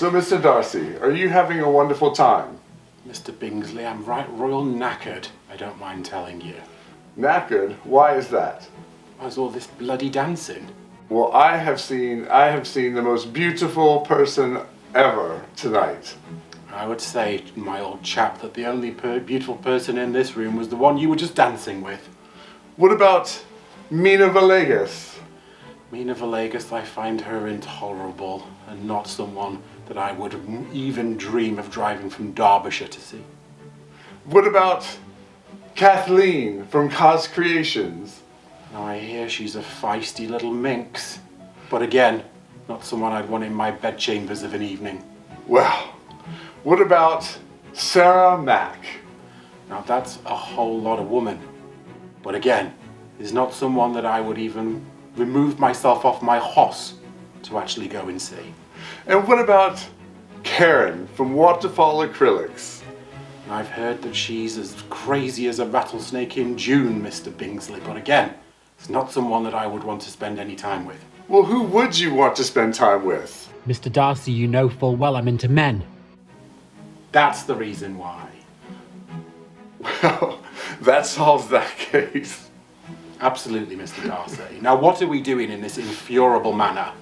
So, Mr. Darcy, are you having a wonderful time? Mr. Binglsey, I'm right royal knackered, I don't mind telling you. Knackered? Why is that? Why's all this bloody dancing? Well, I have seen the most beautiful person ever tonight. I would say, my old chap, that the only beautiful person in this room was the one you were just dancing with. What about Mina Villegas? Mina Villegas, I find her intolerable and not someone that I would even dream of driving from Derbyshire to see. What about Kathleen from Cos Creations? Now I hear she's a feisty little minx, but again, not someone I'd want in my bedchambers of an evening. Well, what about Sarah Mack? Now that's a whole lot of woman, but again, is not someone that I would even remove myself off my hoss to actually go and see. And what about Karen from Waterfall Acrylics? I've heard that she's as crazy as a rattlesnake in June, Mr. Binglsey, but again, it's not someone that I would want to spend any time with. Well, who would you want to spend time with? Mr. Darcy, you know full well I'm into men. That's the reason why. Well, that solves that case. Absolutely, Mr. Darcy. Now, what are we doing in this infuriable manner?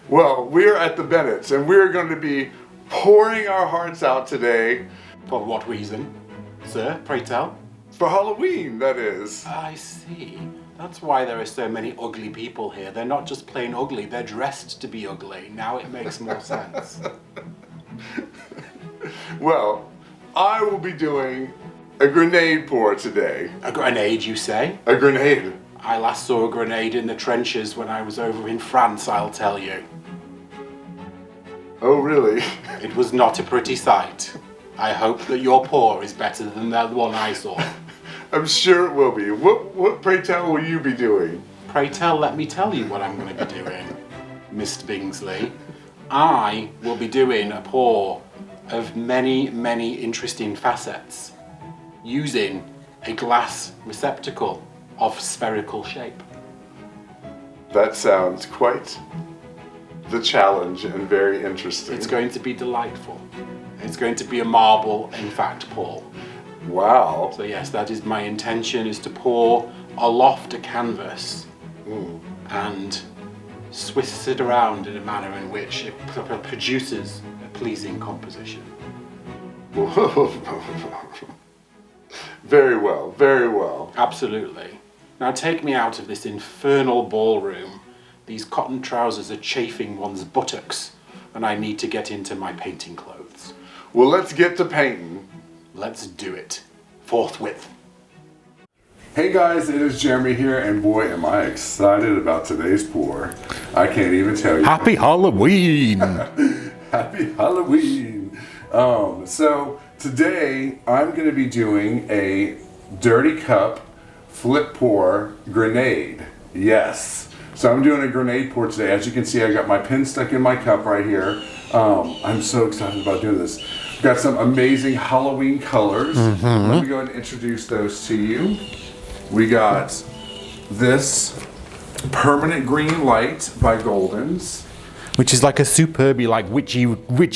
Well, we're at the Bennetts, and we're going to be pouring our hearts out today. For what reason, sir? Pray tell. For Halloween, that is. I see. That's why there are so many ugly people here. They're not just plain ugly, they're dressed to be ugly. Now it makes more sense. Well, I will be doing a grenade pour today. A grenade, you say? A grenade. I last saw a grenade in the trenches when I was over in France, I'll tell you. Oh, really? It was not a pretty sight. I hope that your pour is better than that one I saw. I'm sure it will be. What pray tell will you be doing? Pray tell, let me tell you what I'm going to be doing, Mr. Binglsey. I will be doing a pour of many, many interesting facets using a glass receptacle of spherical shape. That sounds quite the challenge and very interesting. It's going to be delightful. It's going to be a marble, in fact, pour. Wow. So yes, that is my intention, is to pour aloft a canvas and Swiss it around in a manner in which it produces a pleasing composition. Very well, very well. Absolutely. Now take me out of this infernal ballroom. These cotton trousers are chafing one's buttocks, and I need to get into my painting clothes. Well, let's get to painting. Let's do it. Forthwith. Hey guys, it is Jeremy here, and boy am I excited about today's pour. I can't even tell you. Happy Halloween! Happy Halloween! So today I'm going to be doing a dirty cup flip pour grenade. Yes. So I'm doing a grenade pour today. As you can see, I got my pen stuck in my cup right here. I'm so excited about doing this. We've got some amazing Halloween colors. Let me go ahead and introduce those to you. We got this Permanent Green Light by Goldens. Which is like a superbly like witchy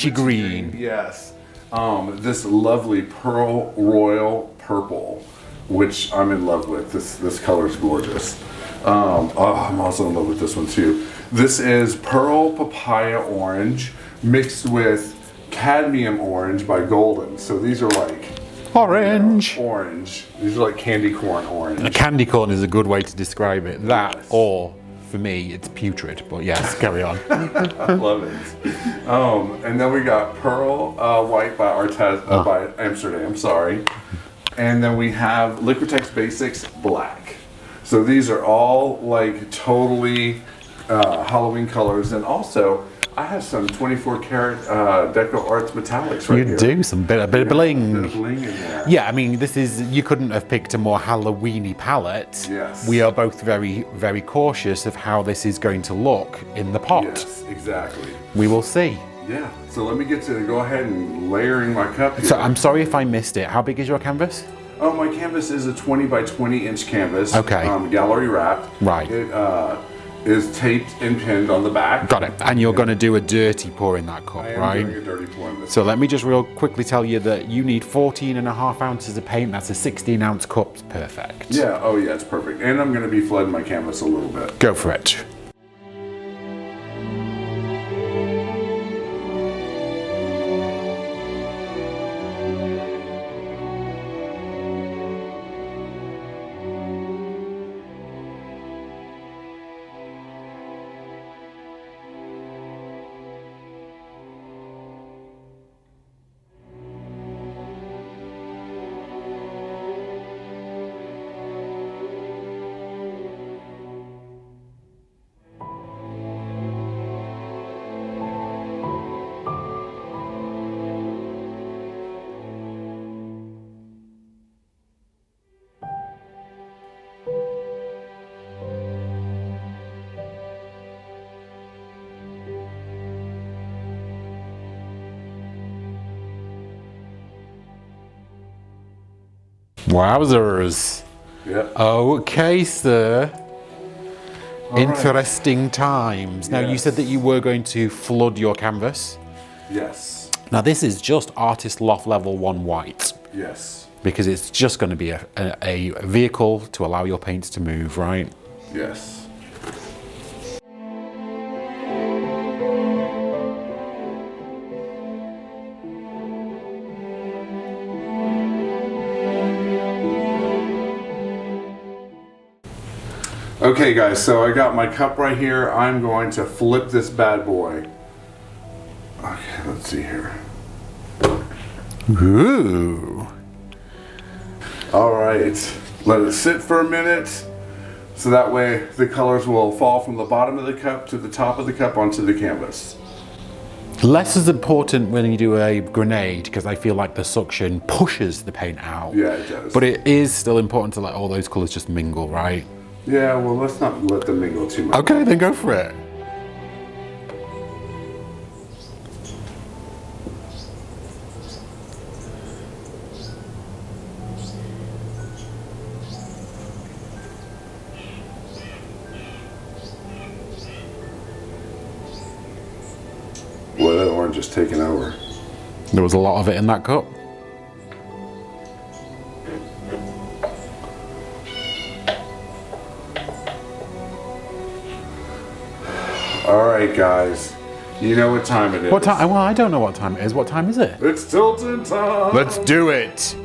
green. Yes. This lovely Pearl Royal Purple, which I'm in love with. This color is gorgeous. I'm also in love with this one too. This is Pearl Papaya Orange mixed with Cadmium Orange by Golden. So these are like Orange. Orange. These are like candy corn orange. A candy corn is a good way to describe it. That, Yes. or for me, it's putrid. But yes, carry on. I love it. And then we got Pearl White by by Amsterdam. Sorry. And then we have Liquitex Basics Black. So these are all like totally Halloween colors, and also I have some 24 karat DecoArt metallics right here. You do some bit of bling. Bit of bling in there. Yeah, I mean, this is, you couldn't have picked a more Halloweeny palette. Yes. We are both very, very cautious of how this is going to look in the pot. Yes, exactly. We will see. Yeah. So let me get to go ahead and layering my cup here. So I'm sorry if I missed it. How big is your canvas? Oh, my canvas is a 20 by 20 inch canvas. Okay. Gallery wrapped. Right. is taped and pinned on the back. Got it. And you're going to do a dirty pour in that cup, I am right? doing a dirty pour in this. So let me just real quickly tell you that you need 14.5 ounces of paint. That's a 16-ounce cup. Perfect. Yeah, oh yeah, it's perfect. And I'm gonna be flooding my canvas a little bit. Go for it. Wowzers. Yeah. Okay, sir. All right. Interesting times. Now, you Yes. said that you were going to flood your canvas. Yes. Now, this is just Artist Loft Level 1 white, Yes. because it's just going to be a vehicle to allow your paints to move, right? Yes. Okay guys, so I got my cup right here. I'm going to flip this bad boy. Okay, let's see here. Ooh. All right, let it sit for a minute. So that way the colors will fall from the bottom of the cup to the top of the cup onto the canvas. Less is important when you do a grenade, because I feel like the suction pushes the paint out. Yeah, it does. But it is still important to let all those colors just mingle, right? Yeah, well, let's not let them mingle too much. Okay, then go for it. Well, that orange is taking over. There was a lot of it in that cup. All right, guys. You know what time it is. What time? Well, I don't know what time it is. What time is it? It's tilting time. Let's do it.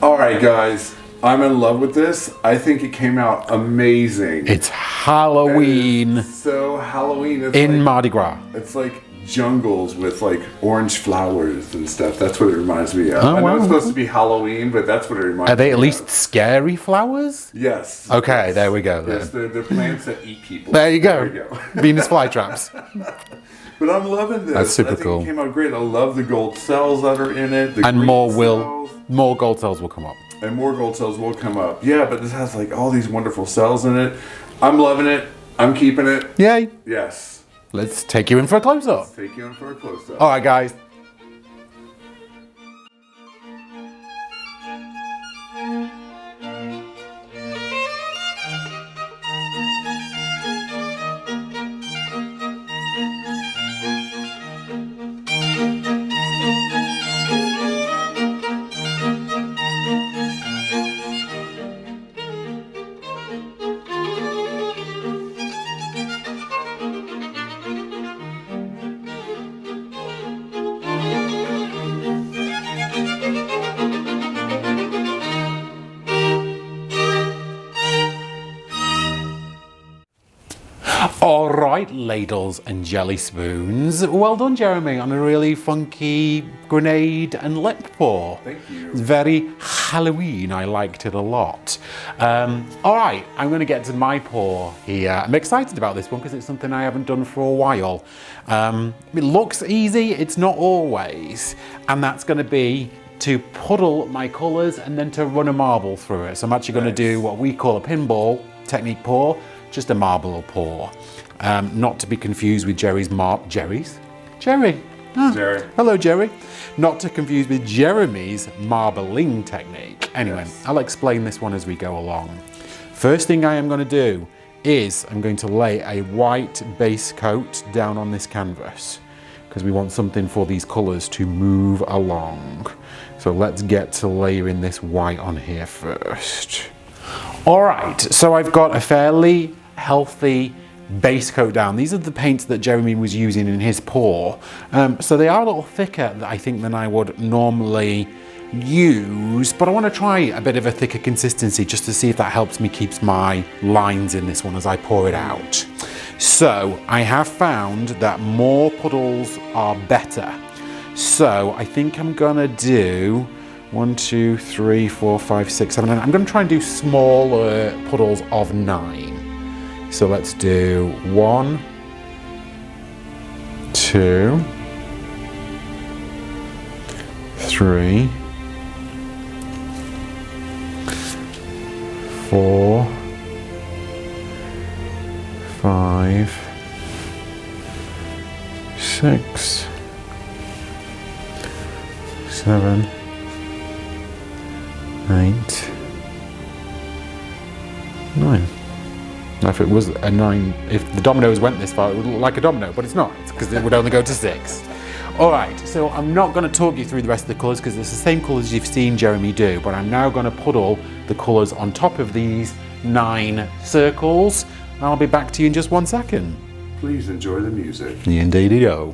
All right, guys. I'm in love with this. I think it came out amazing. It's Halloween It's so Halloween. It's in like, Mardi Gras. it's like jungles with like orange flowers and stuff. That's what it reminds me of. Oh, I know wow. it's supposed to be Halloween, but that's what it reminds me of. Are they at least scary flowers? Yes. Okay, Yes. there we go then. Yes, they're plants that eat people. There you go. There we go. Venus flytraps. But I'm loving this. That's super I think cool. It came out great. I love the gold cells that are in it. The And green more cells. gold cells will come up. And more gold cells will come up. Yeah, but this has like all these wonderful cells in it. I'm loving it. I'm keeping it. Yay. Yes. Let's take you in for a close-up. Take you in for a close-up. All right, guys. All right, ladles and jelly spoons. Well done, Jeremy, on a really funky grenade and lip pour. Thank you. It's very Halloween. I liked it a lot. All right, I'm going to get to my pour here. I'm excited about this one because it's something I haven't done for a while. It looks easy. It's not always. And that's going to be to puddle my colours and then to run a marble through it. So I'm actually going to do what we call a pinball technique pour, just a marble pour. Not to be confused with Jerry. Ah, Jerry. hello, Jerry. Not to confuse with Jeremy's marbling technique. Anyway, Yes. I'll explain this one as we go along. First thing I am going to do is I'm going to lay a white base coat down on this canvas because we want something for these colours to move along. So let's get to layering this white on here first. All right, so I've got a fairly healthy base coat down. These are the paints that Jeremy was using in his pour. So they are a little thicker, I think, than I would normally use, but I want to try a bit of a thicker consistency just to see if that helps me keep my lines in this one as I pour it out. So I have found that more puddles are better. So I think I'm gonna do 1, 2, 3, 4, 5, 6, 7, 8. I'm gonna try and do smaller puddles of 9. So let's do 1, 2, 3, 4, 5, 6, 7, 8, 9. Now if it was a 9, if the dominoes went this far, it would look like a domino, but it's not. It's because it would only go to 6. Alright, so I'm not going to talk you through the rest of the colours because it's the same colours you've seen Jeremy do, but I'm now going to puddle the colours on top of these 9 circles. I'll be back to you in just 1 second. Please enjoy the music. Indeedy-do.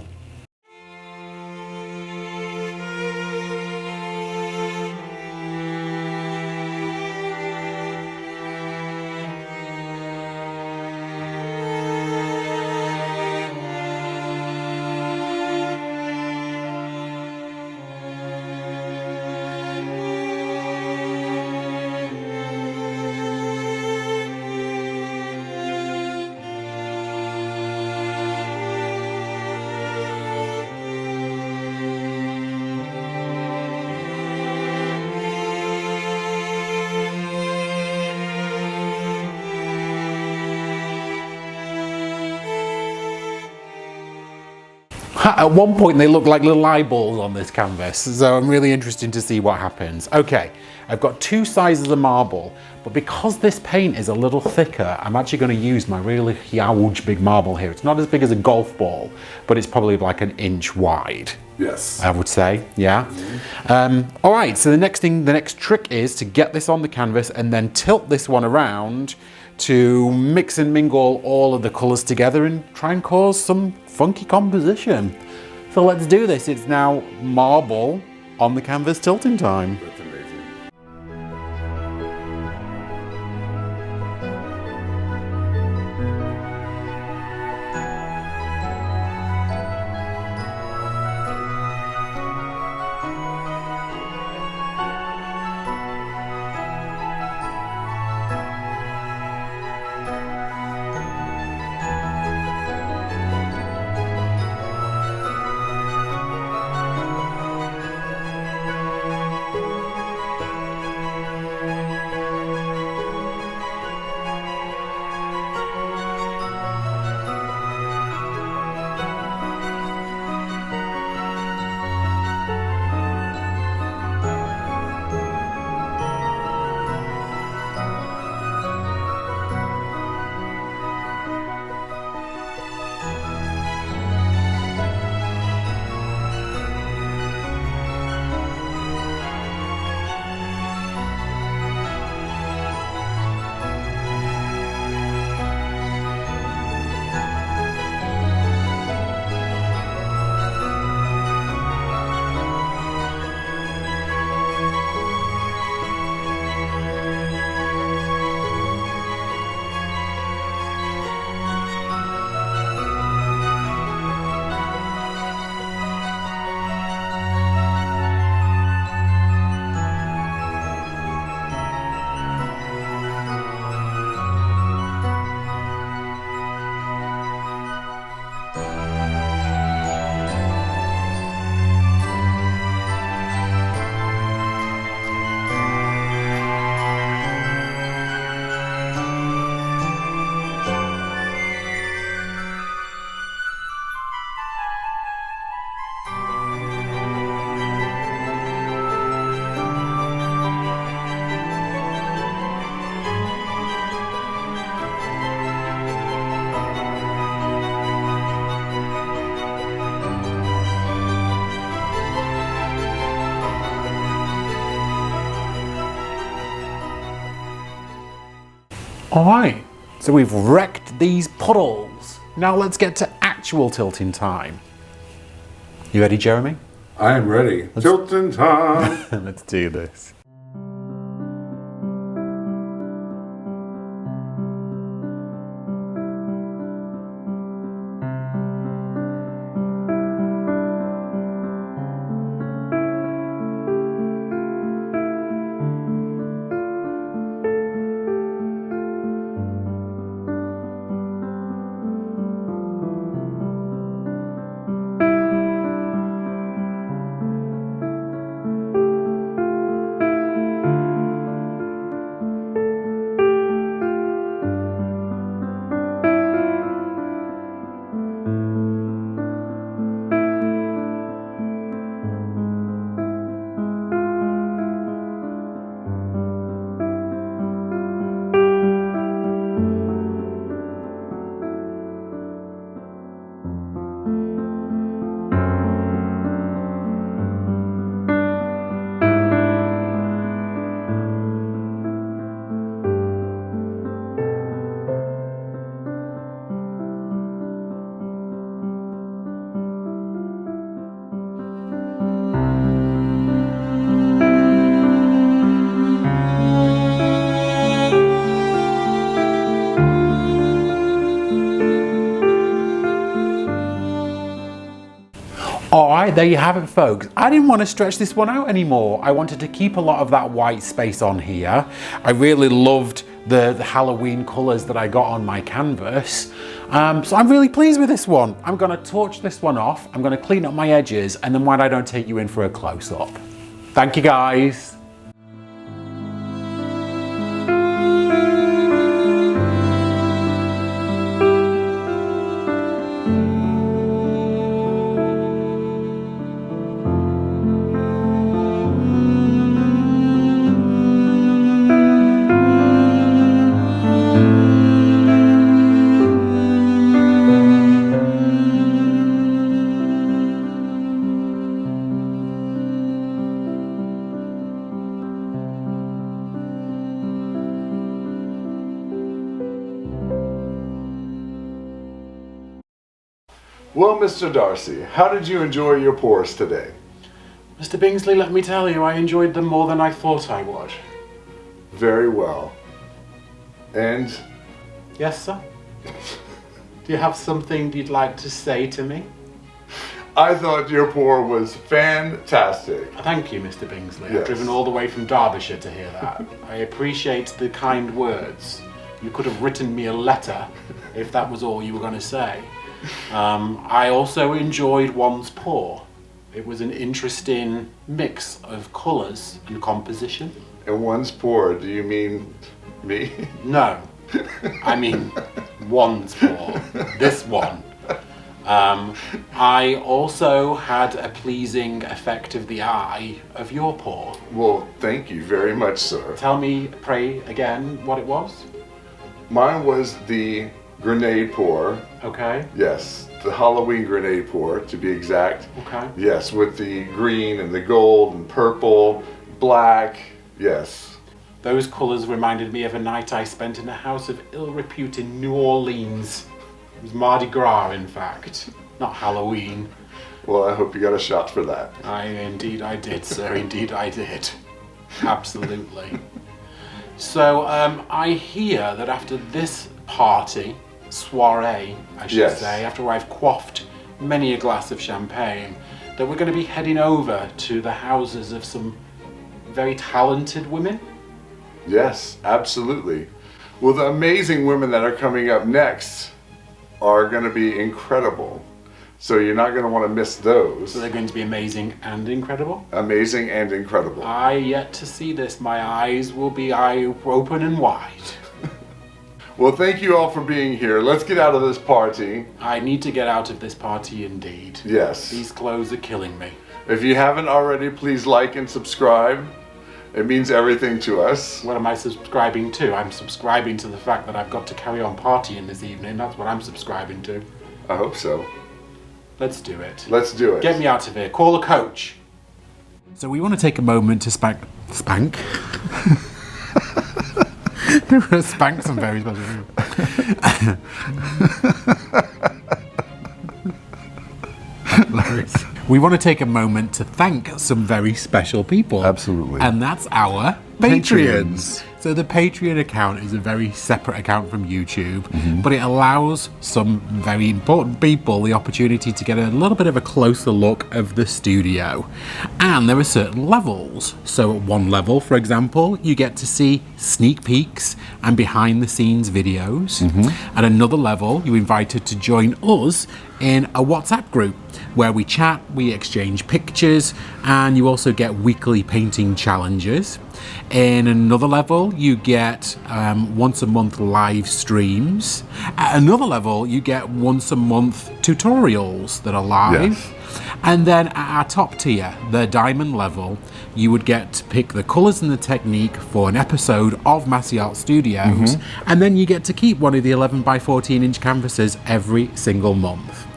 At one point they look like little eyeballs on this canvas, so I'm really interested to see what happens. Okay, I've got 2 sizes of marble, but because this paint is a little thicker, I'm actually going to use my really huge big marble here. It's not as big as a golf ball, but it's probably like 1 inch wide. Yes. I would say, yeah. All right, so the next trick is to get this on the canvas and then tilt this one around to mix and mingle all of the colors together and try and cause some funky composition. So let's do this. It's now marble on the canvas tilting time. That's amazing. All right, so we've wrecked these puddles. Now let's get to actual tilting time. You ready, Jeremy? I am ready. Tilting time. Let's do this. Alright, there you have it, folks. I didn't want to stretch this one out anymore. I wanted to keep a lot of that white space on here. I really loved the Halloween colours that I got on my canvas. So I'm really pleased with this one. I'm going to torch this one off, I'm going to clean up my edges, and then why don't I take you in for a close-up. Thank you, guys. Well, Mr. Darcy, how did you enjoy your pours today? Mr. Binglsey, let me tell you, I enjoyed them more than I thought I would. Very well. And? Yes, sir? Do you have something you'd like to say to me? I thought your pour was fantastic. Thank you, Mr. Binglsey. Yes. I've driven all the way from Derbyshire to hear that. I appreciate the kind words. You could have written me a letter if that was all you were going to say. I also enjoyed one's pour. It was an interesting mix of colours and composition. And one's pour, do you mean me? No, I mean one's pour. This one. I also had a pleasing effect of the eye of your pour. Well, thank you very much, sir. Tell me, pray again, what it was? Mine was the grenade pour. Okay. Yes, the Halloween grenade pour, to be exact. Okay. Yes, with the green and the gold and purple, black, yes. Those colours reminded me of a night I spent in a house of ill repute in New Orleans. It was Mardi Gras, in fact, not Halloween. Well, I hope you got a shot for that. Indeed I did, sir. Indeed I did. Absolutely. So, I hear that after this party, soiree, I should say, after I've quaffed many a glass of champagne, that we're going to be heading over to the houses of some very talented women. Yes, absolutely. Well, the amazing women that are coming up next are going to be incredible. So you're not going to want to miss those. So they're going to be amazing and incredible? Amazing and incredible. I yet to see this. My eyes will be open and wide. Well, thank you all for being here. Let's get out of this party. I need to get out of this party indeed. Yes. These clothes are killing me. If you haven't already, please like and subscribe. It means everything to us. What am I subscribing to? I'm subscribing to the fact that I've got to carry on partying this evening. That's what I'm subscribing to. I hope so. Let's do it. Let's do it. Get me out of here. Call a coach. So we want to take a moment to spank. We're going to spank some very special people. We want to take a moment to thank some very special people. Absolutely. And that's our Patreons. So the Patreon account is a very separate account from YouTube, but it allows some very important people the opportunity to get a little bit of a closer look of the studio. And there are certain levels. So at one level, for example, you get to see sneak peeks and behind the scenes videos. At another level, you're invited to join us in a WhatsApp group where we chat, we exchange pictures, and you also get weekly painting challenges. In another level, you get once a month live streams. At another level, you get once a month tutorials that are live. Yes. And then at our top tier, the diamond level, you would get to pick the colours and the technique for an episode of Masse Art Studios. And then you get to keep one of the 11 by 14 inch canvases every single month.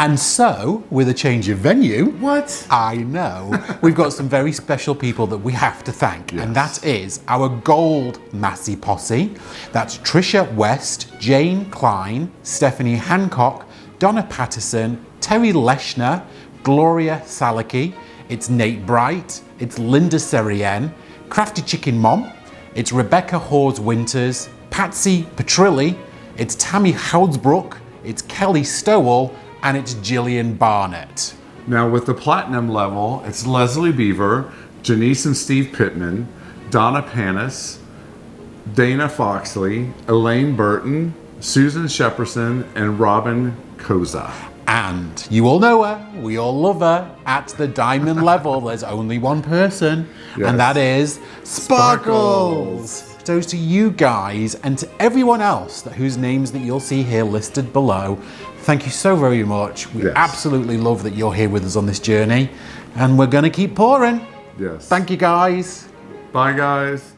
And so, with a change of venue, What? I know, we've got some very special people that we have to thank, and that is our gold Masse posse. That's Trisha West, Jane Klein, Stephanie Hancock, Donna Patterson, Terry Leshner, Gloria Salaki, it's Nate Bright, it's Linda Serien, Crafty Chicken Mom, it's Rebecca Hawes Winters, Patsy Petrilli, it's Tammy Houdsbrook, it's Kelly Stowell, and it's Gillian Barnett. Now with the platinum level, it's Leslie Beaver, Janice and Steve Pittman, Donna Panis, Dana Foxley, Elaine Burton, Susan Shepperson, and Robin Koza. And you all know her, we all love her. At the diamond level, there's only one person, and that is Sparkles. So to you guys and to everyone else whose names that you'll see here listed below, thank you so very much. We absolutely love that you're here with us on this journey, and we're going to keep pouring. Yes. Thank you guys. Bye guys.